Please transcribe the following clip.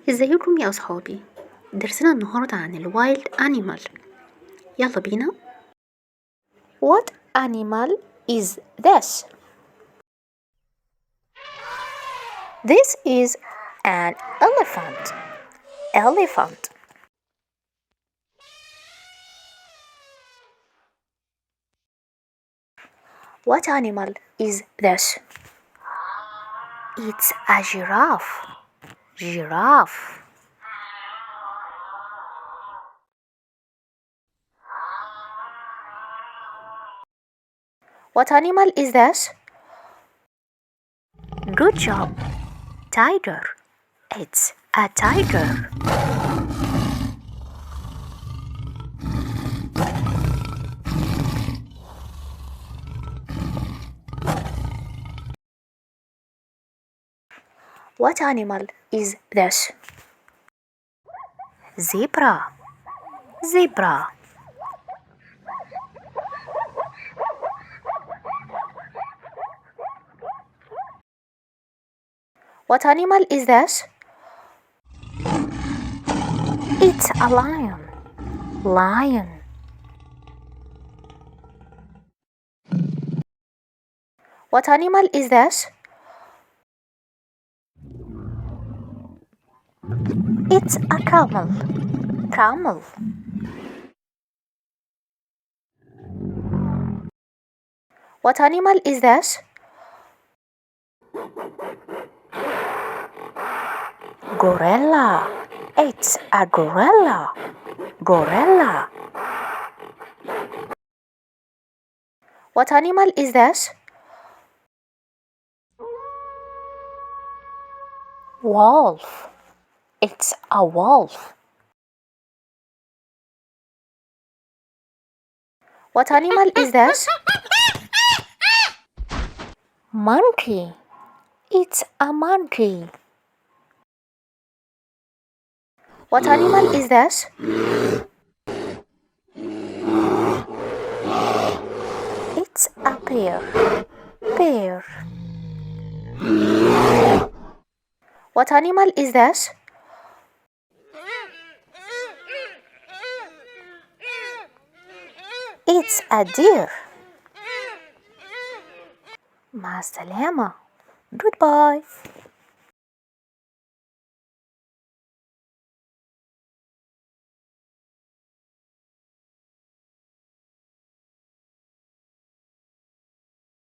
ازيكم يا أصحابي؟ درسنا النهاردة عن الوايلد أنيمال. يلا بينا. What animal is this? This is an elephant. Elephant. What animal is this? It's a giraffe. Giraffe. What animal is this? Good job. Tiger. It's a tiger. What animal is this? Zebra. Zebra. What animal is this? It's a lion. Lion. What animal is this? It's a camel. Camel. What animal is this? Gorilla. It's a gorilla. Gorilla. What animal is this? Wolf. It's a wolf. What animal is this? Monkey. It's a monkey. What animal is this? It's a bear. Bear. What animal is this? It's a deer. مع السلامة. Goodbye.